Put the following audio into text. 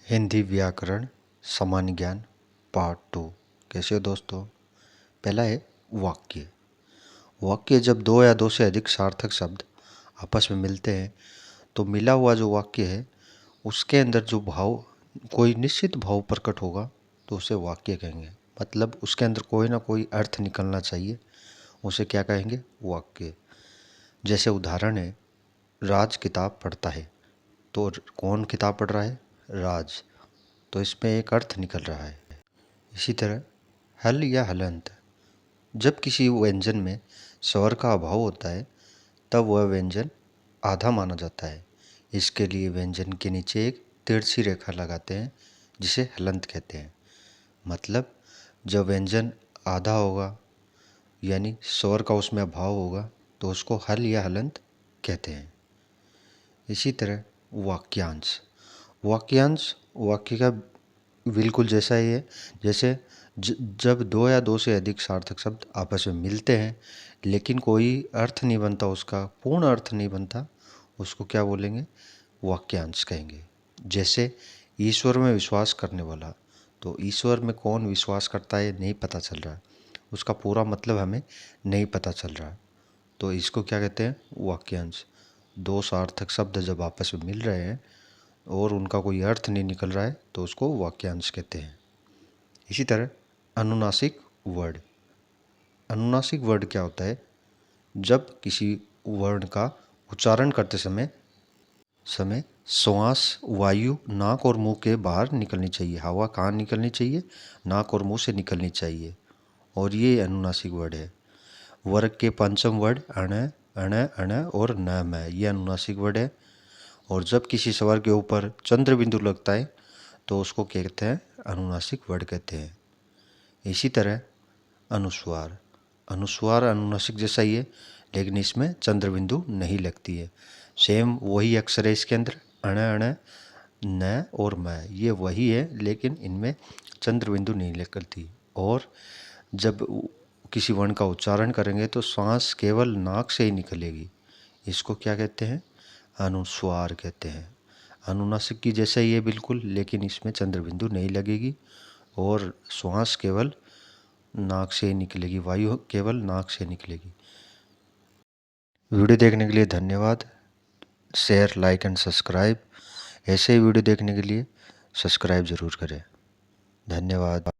हिंदी व्याकरण सामान्य ज्ञान पार्ट 2। कैसे हो दोस्तों। पहला है वाक्य। वाक्य जब दो या दो से अधिक सार्थक शब्द आपस में मिलते हैं तो मिला हुआ जो वाक्य है उसके अंदर जो भाव कोई निश्चित भाव प्रकट होगा तो उसे वाक्य कहेंगे। मतलब उसके अंदर कोई ना कोई अर्थ निकलना चाहिए, उसे क्या कहेंगे? वाक्य। जैसे उदाहरण है, राज किताब पढ़ता है। तो कौन किताब पढ़ रहा है? राज। तो इसमें एक अर्थ निकल रहा है। इसी तरह हल या हलंत। जब किसी व्यंजन में स्वर का अभाव होता है तब वह व्यंजन आधा माना जाता है। इसके लिए व्यंजन के नीचे एक तिरछी रेखा लगाते हैं जिसे हलंत कहते हैं। मतलब जब व्यंजन आधा होगा यानी स्वर का उसमें अभाव होगा तो उसको हल या हलंत कहते हैं। इसी तरह वाक्यांश। वाक्यांश वाक्य का बिल्कुल जैसा ही है। जैसे जब दो या दो से अधिक सार्थक शब्द आपस में मिलते हैं लेकिन कोई अर्थ नहीं बनता, उसका पूर्ण अर्थ नहीं बनता, उसको क्या बोलेंगे? वाक्यांश कहेंगे। जैसे ईश्वर में विश्वास करने वाला। तो ईश्वर में कौन विश्वास करता है नहीं पता चल रहा, उसका पूरा मतलब हमें नहीं पता चल रहा, तो इसको क्या कहते हैं? वाक्यांश। दो सार्थक शब्द जब आपस में मिल रहे हैं और उनका कोई अर्थ नहीं निकल रहा है तो उसको वाक्यांश कहते हैं। इसी तरह अनुनासिक वर्ड। अनुनासिक वर्ड क्या होता है? जब किसी वर्ण का उच्चारण करते समय श्वास वायु नाक और मुंह के बाहर निकलनी चाहिए। हवा कहाँ निकलनी चाहिए? नाक और मुंह से निकलनी चाहिए। और ये अनुनासिक वर्ड है। वर्ग के पंचम वर्ड अण अण अण और न में, ये अनुनासिक वर्ड है। और जब किसी स्वर के ऊपर चंद्र बिंदु लगता है तो उसको क्या कहते हैं? अनुनासिक वर्ड कहते हैं। इसी तरह अनुस्वार। अनुस्वार अनुनासिक जैसा ही है लेकिन इसमें चंद्र बिंदु नहीं लगती है। सेम वही अक्षर है इसके अंदर, अण अण न और म, ये वही है लेकिन इनमें चंद्र बिंदु नहीं लगती। और जब किसी वर्ण का उच्चारण करेंगे तो सांस केवल नाक से ही निकलेगी। इसको क्या कहते हैं? अनुस्वार कहते हैं। अनुनासिक की जैसा ही है बिल्कुल, लेकिन इसमें चंद्र बिंदु नहीं लगेगी और श्वास केवल नाक से ही निकलेगी, वायु केवल नाक से निकलेगी। वीडियो देखने के लिए धन्यवाद। Share, like and subscribe. ऐसे ही वीडियो देखने के लिए सब्सक्राइब ज़रूर करें। धन्यवाद।